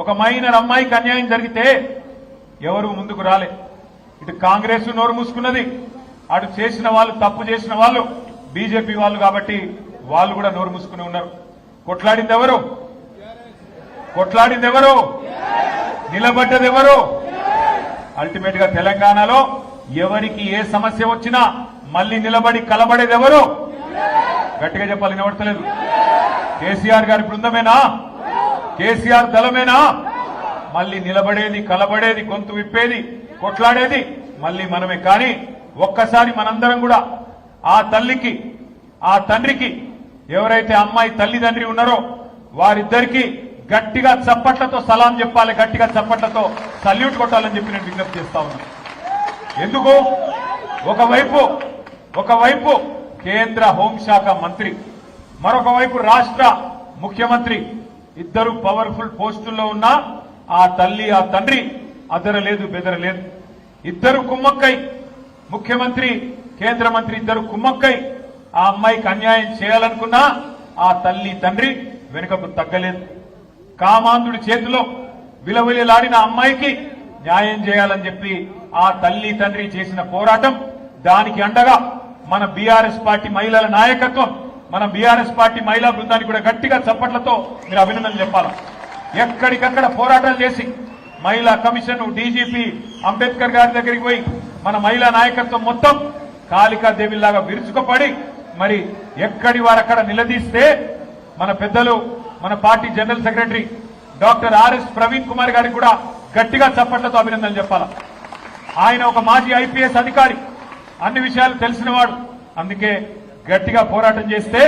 ఒక మైనర్ అమ్మాయికి అన్యాయం జరిగితే ఎవరు ముందుకు రాలే. ఇటు కాంగ్రెస్ నోరు మూసుకున్నది, అటు చేసిన వాళ్ళు తప్పు చేసిన వాళ్ళు బీజేపీ వాళ్ళు కాబట్టి వాళ్ళు కూడా నోరు మూసుకుని ఉన్నారు. కొట్లాడింది ఎవరు? కొట్లాడింది ఎవరు? నిలబడ్డది ఎవరు? అల్టిమేట్ గా తెలంగాణలో ఎవరికి ఏ సమస్య వచ్చినా మళ్లీ నిలబడి కలబడేది ఎవరు? గట్టిగా చెప్పాలి, నిలబడతలేదు. కేసీఆర్ గారి బృందమేనా? కేసీఆర్ దళమేనా? మళ్లీ నిలబడేది, కలబడేది, గొంతు విప్పేది, కొట్లాడేది మళ్లీ మనమే. కానీ ఒక్కసారి మనందరం కూడా ఆ తల్లికి, ఆ తండ్రికి, ఎవరైతే అమ్మాయి తల్లిదండ్రి ఉన్నారో వారిద్దరికీ గట్టిగా చప్పట్లతో సలాం చెప్పాలి, గట్టిగా చప్పట్లతో సల్యూట్ కొట్టాలని చెప్పి నేను విజ్ఞప్తి చేస్తా ఉన్నాను. ఎందుకు? ఒకవైపు కేంద్ర హోంశాఖ మంత్రి, మరొక వైపు రాష్ట్ర ముఖ్యమంత్రి, ఇద్దరు పవర్ఫుల్ పోస్టుల్లో ఉన్న ఆ తల్లి ఆ తండ్రి అదరలేదు బెదరలేదు. ఇద్దరు కుమ్మక్కై, ముఖ్యమంత్రి కేంద్ర మంత్రి ఇద్దరు కుమ్మక్కై ఆ అమ్మాయికి అన్యాయం చేయాలనుకున్నా ఆ తల్లి తండ్రి వెనుకకు తగ్గలేదు. కామాంధుడి చేతిలో విలవిలలాడిన అమ్మాయికి న్యాయం చేయాలని చెప్పి ఆ తల్లి తండ్రి చేసిన పోరాటం, దానికి అండగా మన బీఆర్ఎస్ పార్టీ మహిళల నాయకత్వం, మన బీఆర్ఎస్ పార్టీ మహిళా బృందానికి కూడా గట్టిగా చప్పట్లతో మీరు అభినందనలు చెప్పాలి. ఎక్కడికక్కడ పోరాటాలు చేసి మహిళా కమిషన్, డీజీపీ అంబేద్కర్ గారి దగ్గరికి పోయి మన మహిళా నాయకత్వం మొత్తం కాళికాదేవిలాగా విరుచుకుపడి మరి ఎక్కడి వారక్కడ నిలదీస్తే మన పెద్దలు, మన party general secretary doctor RS Praveen Kumar గారికి కూడా గట్టిగా చప్పట్లతో అభినందనలు చెప్పాలా. ఆయన ఒక మాజీ ఐపీఎస్ అధికారి, అన్ని విషయాలు తెలిసినవాడు. అందుకే గట్టిగా పోరాటం చేస్తే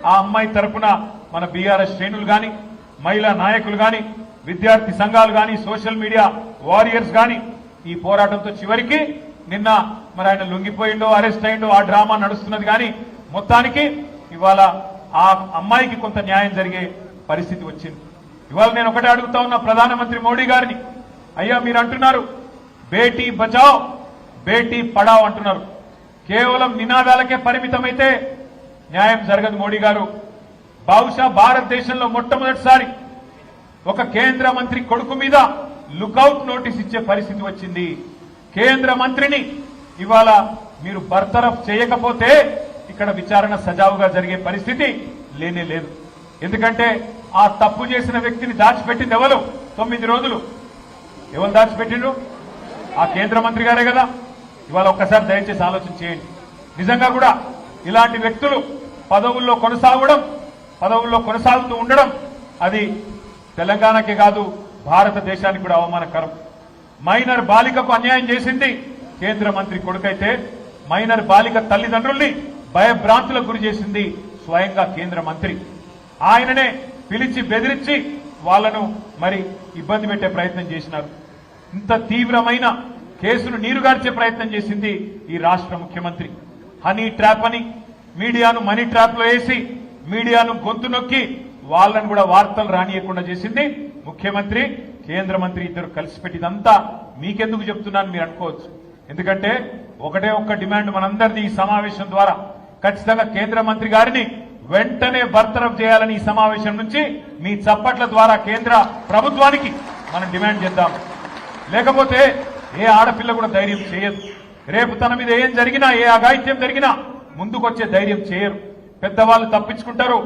ఆ అమ్మాయి తరపున మన బీఆర్ఎస్ శ్రేణులు గాని, మహిళా నాయకులు గాని, విద్యార్థి సంఘాలు గాని, సోషల్ మీడియా వారియర్స్ గాని ఈ పోరాటంతో చివరికి నిన్న మరి ఆయన లొంగిపోయిండో, అరెస్ట్ అయిండో ఆ డ్రామా నడుస్తున్నది. కానీ మొత్తానికి ఇవాళ ఆ అమ్మాయికి కొంత న్యాయం జరిగే పరిస్థితి వచ్చింది. ఇవాళ నేను ఒకటే అడుగుతా ఉన్నా ప్రధానమంత్రి మోడీ గారిని, అయ్యా మీరు అంటున్నారు బేటీ బచావ్ బేటీ పడావ్ అంటున్నారు, కేవలం నినాదాలకే పరిమితమైతే న్యాయం జరగదు. మోడీ గారు బహుశా భారతదేశంలో మొట్టమొదటిసారి ఒక కేంద్ర మంత్రి కొడుకు మీద లుకౌట్ నోటీస్ ఇచ్చే పరిస్థితి వచ్చింది. కేంద్ర మంత్రిని ఇవాళ మీరు బర్తరఫ్ చేయకపోతే ఇక్కడ విచారణ సజావుగా జరిగే పరిస్థితి లేనే లేదు. ఎందుకంటే ఆ తప్పు చేసిన వ్యక్తిని దాచిపెట్టింది ఎవరు? 9 రోజులు ఎవరు దాచిపెట్టిండ్రు? ఆ కేంద్ర మంత్రి గారే కదా. ఇవాళ ఒక్కసారి దయచేసి ఆలోచన చేయండి. నిజంగా కూడా ఇలాంటి వ్యక్తులు పదవుల్లో కొనసాగుతూ ఉండడం అది తెలంగాణకే కాదు భారతదేశానికి కూడా అవమానకరం. మైనర్ బాలికకు అన్యాయం చేసింది కేంద్ర మంత్రి కొడుకైతే, మైనర్ బాలిక తల్లిదండ్రుల్ని భయభ్రాంతులకు గురి చేసింది స్వయంగా కేంద్ర మంత్రి. ఆయననే పిలిచి బెదిరించి వాళ్లను మరి ఇబ్బంది పెట్టే ప్రయత్నం చేసినారు. ఇంత తీవ్రమైన కేసును నీరుగార్చే ప్రయత్నం చేసింది ఈ రాష్ట్ర ముఖ్యమంత్రి. హనీ ట్రాప్ అని మీడియాను మనీ ట్రాప్ లో వేసి మీడియాను గొంతు నొక్కి వాళ్ళను కూడా వార్తలు రానియకుండా చేసింది ముఖ్యమంత్రి, కేంద్ర మంత్రి ఇద్దరు కలిసి పెట్టిదంతా మీకెందుకు చెప్తున్నాను మీరు అనుకోవచ్చు. ఎందుకంటే ఒకటే ఒక్క డిమాండ్ మనందరిది ఈ సమావేశం ద్వారా, ఖచ్చితంగా కేంద్ర మంత్రి గారిని వెంటనే బర్తరఫ్ చేయాలని ఈ సమావేశం నుంచి మీ చప్పట్ల ద్వారా కేంద్ర ప్రభుత్వానికి మనం డిమాండ్ చేద్దాం. లేకపోతే ఏ ఆడపిల్ల కూడా ధైర్యం చేయదు. రేపు తన మీద ఏం జరిగినా, ఏ అఘాయిత్యం జరిగినా ముందుకొచ్చే ధైర్యం చేయరు. పెద్దవాళ్ళు తప్పించుకుంటారు.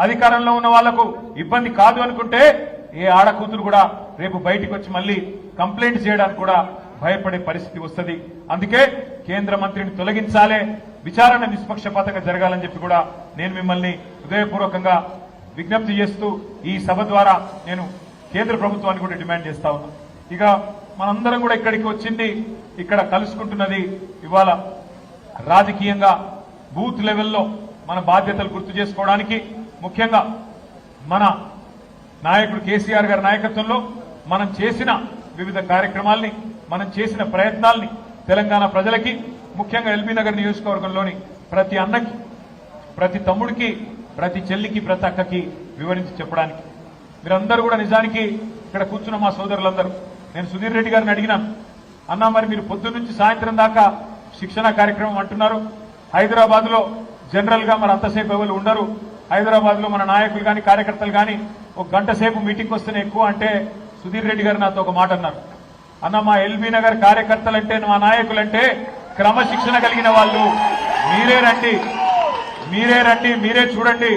అధికారంలో ఉన్న వాళ్లకు ఇబ్బంది కాదు అనుకుంటే ఏ ఆడకూతురు కూడా రేపు బయటికి వచ్చి మళ్ళీ కంప్లైంట్ చేయడానికి కూడా భయపడే పరిస్థితి వస్తుంది. అందుకే కేంద్ర మంత్రిని తొలగించాలే, విచారణ నిష్పక్షపాతంగా జరగాలని చెప్పి కూడా నేను మిమ్మల్ని హృదయపూర్వకంగా విజ్ఞప్తి చేస్తూ ఈ సభ ద్వారా నేను కేంద్ర ప్రభుత్వాన్ని కూడా డిమాండ్ చేస్తా ఉన్నా. ఇక మనందరం కూడా ఇక్కడికి వచ్చింది, ఇక్కడ కలుసుకుంటున్నది ఇవాళ రాజకీయంగా బూత్ లెవెల్లో మన బాధ్యతలు గుర్తు చేసుకోవడానికి, ముఖ్యంగా మన నాయకుడు కేసీఆర్ గారి నాయకత్వంలో మనం చేసిన వివిధ కార్యక్రమాల్ని, మనం చేసిన ప్రయత్నాల్ని తెలంగాణ ప్రజలకి, ముఖ్యంగా ఎల్బీ నగర్ నియోజకవర్గంలోని ప్రతి అన్నకి, ప్రతి తమ్ముడికి, ప్రతి చెల్లికి, ప్రతి అక్కకి వివరించి చెప్పడానికి. మీరందరూ కూడా నిజానికి ఇక్కడ కూర్చున్న మా సోదరులందరూ, నేను సుధీర్ రెడ్డి గారిని అడిగినాను, అన్నా మరి మీరు పొద్దున్న నుంచి సాయంత్రం దాకా శిక్షణ కార్యక్రమం అంటున్నారు, హైదరాబాద్ లో జనరల్ గా మరి అంతసేపు ఎవరు ఉండరు, హైదరాబాద్ లో మన నాయకులు కానీ కార్యకర్తలు కానీ ఒక గంట సేపు మీటింగ్ వస్తేనే ఎక్కువ అంటే సుధీర్ రెడ్డి గారు నాతో ఒక మాట అన్నారు. అన్న, మా ఎల్బీ నగర్ కార్యకర్తలంటే, మా నాయకులంటే క్రమశిక్షణ కలిగిన వాళ్ళు. మీరే రండి, మీరే చూడండి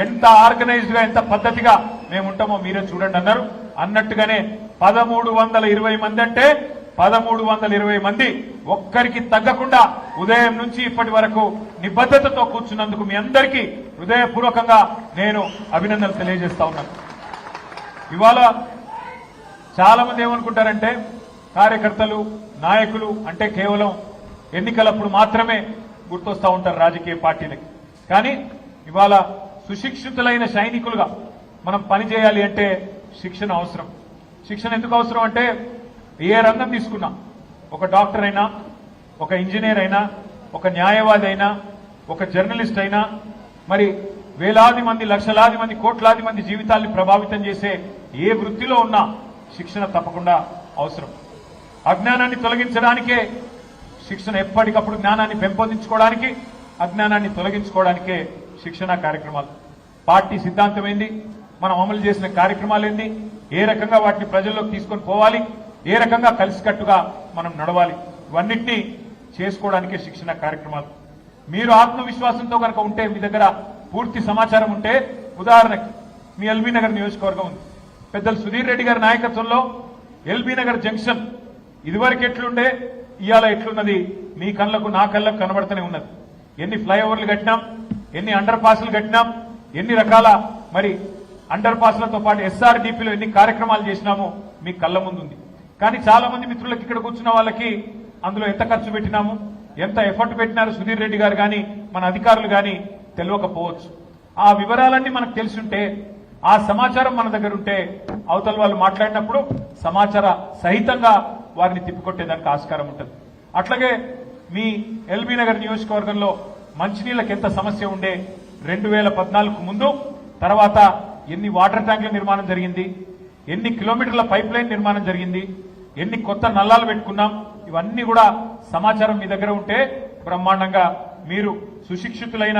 ఎంత ఆర్గనైజ్డ్ గా, ఎంత పద్ధతిగా మేము ఉంటామో మీరే చూడండి అన్నారు. అన్నట్టుగానే 1320 మంది అంటే 1320 మంది ఒక్కరికి తగ్గకుండా ఉదయం నుంచి ఇప్పటి వరకు నిబద్ధతతో కూర్చున్నందుకు మీ అందరికీ హృదయపూర్వకంగా నేను అభినందనలు తెలియజేస్తా ఉన్నాను. ఇవాళ చాలా మంది ఏమనుకుంటారంటే కార్యకర్తలు, నాయకులు అంటే కేవలం ఎన్నికలప్పుడు మాత్రమే గుర్తొస్తా ఉంటారు రాజకీయ పార్టీలకి. కానీ ఇవాళ సుశిక్షితులైన సైనికులుగా మనం పనిచేయాలి అంటే శిక్షణ అవసరం. శిక్షణ ఎందుకు అవసరం అంటే, ఏ రంగం తీసుకున్నా, ఒక డాక్టర్ అయినా, ఒక ఇంజనీర్ అయినా, ఒక న్యాయవాది అయినా, ఒక జర్నలిస్ట్ అయినా, మరి వేలాది మంది, లక్షలాది మంది, కోట్లాది మంది జీవితాల్ని ప్రభావితం చేసే ఏ వృత్తిలో ఉన్నా శిక్షణ తప్పకుండా అవసరం. అజ్ఞానాన్ని తొలగించడానికే శిక్షణ, ఎప్పటికప్పుడు జ్ఞానాన్ని పెంపొందించుకోవడానికి, అజ్ఞానాన్ని తొలగించుకోవడానికే శిక్షణ కార్యక్రమాలు. పార్టీ సిద్ధాంతం ఏంది, మనం అమలు చేసిన కార్యక్రమాలు ఏంది, ఏ రకంగా వాటిని ప్రజల్లోకి తీసుకొని పోవాలి, ఏ రకంగా కలిసికట్టుగా మనం నడవాలి, ఇవన్నిటినీ చేసుకోవడానికే శిక్షణ కార్యక్రమాలు. మీరు ఆత్మవిశ్వాసంతో కనుక ఉంటే, మీ దగ్గర పూర్తి సమాచారం ఉంటే, ఉదాహరణకి మీ ఎల్బీ నగర్ నియోజకవర్గం ఉంది. పెద్దలు సుధీర్ రెడ్డి గారి నాయకత్వంలో ఎల్బీ నగర్ జంక్షన్ ఇదివరకు ఎట్లుండే, ఇవాళ ఎట్లున్నది మీ కళ్ళకు నా కళ్ళకు కనబడుతూనే ఉన్నది. ఎన్ని ఫ్లైఓవర్లు కట్టినాం, ఎన్ని అండర్ పాస్లు కట్టినాం, ఎన్ని రకాల మరి అండర్ పాస్లతో పాటు ఎస్ఆర్డీపీలో ఎన్ని కార్యక్రమాలు చేసినామో మీ కళ్ళ ముందు ఉంది. కానీ చాలా మంది మిత్రులకు, ఇక్కడ కూర్చున్న వాళ్ళకి అందులో ఎంత ఖర్చు పెట్టినాము, ఎంత ఎఫర్ట్ పెట్టినారు సుధీర్ రెడ్డి గారు కానీ మన అధికారులు కానీ తెలియకపోవచ్చు. ఆ వివరాలన్నీ మనకు తెలుసుంటే, ఆ సమాచారం మన దగ్గర ఉంటే, అవతల వాళ్ళు మాట్లాడినప్పుడు సమాచార సహితంగా వారిని తిప్పికొట్టేదానికి ఆస్కారం ఉంటుంది. అట్లాగే మీ ఎల్బీ నగర్ నియోజకవర్గంలో మంచినీళ్ళకి ఎంత సమస్య ఉండే, 2014 ముందు, తర్వాత ఎన్ని వాటర్ ట్యాంకుల నిర్మాణం జరిగింది, ఎన్ని కిలోమీటర్ల పైప్ లైన్ నిర్మాణం జరిగింది, ఎన్ని కొత్త నల్లాలు పెట్టుకున్నాం, ఇవన్నీ కూడా సమాచారం మీ దగ్గర ఉంటే బ్రహ్మాండంగా మీరు సుశిక్షితులైన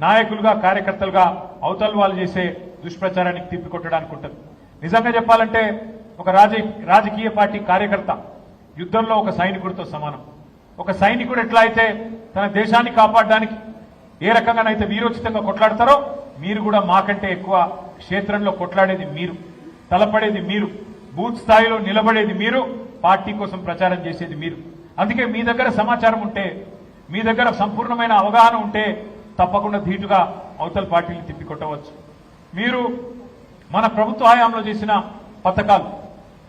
నాయకులుగా, కార్యకర్తలుగా అవతల వాళ్ళు చేసే దుష్ప్రచారానికి తిప్పికొట్టడానికి ఉంటుంది. నిజంగా చెప్పాలంటే ఒక రాజకీయ పార్టీ కార్యకర్త యుద్ధంలో ఒక సైనికుడితో సమానం. ఒక సైనికుడు ఎట్లా అయితే తన దేశాన్ని కాపాడడానికి ఏ రకంగానైతే వీరోచితంగా కొట్లాడతారో, మీరు కూడా మాకంటే ఎక్కువ క్షేత్రంలో కొట్లాడేది మీరు, తలపడేది మీరు, బూత్ స్థాయిలో నిలబడేది మీరు, పార్టీ కోసం ప్రచారం చేసేది మీరు. అందుకే మీ దగ్గర సమాచారం ఉంటే, మీ దగ్గర సంపూర్ణమైన అవగాహన ఉంటే తప్పకుండా ధీటుగా అవతల పార్టీని తిప్పికొట్టవచ్చు. మీరు మన ప్రభుత్వ హయాంలో చేసిన పథకాలు,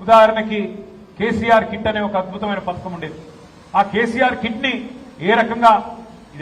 ఉదాహరణకి కేసీఆర్ కిట్ అనే ఒక అద్భుతమైన పథకం ఉండేది. ఆ కేసీఆర్ కిట్ ని ఏ రకంగా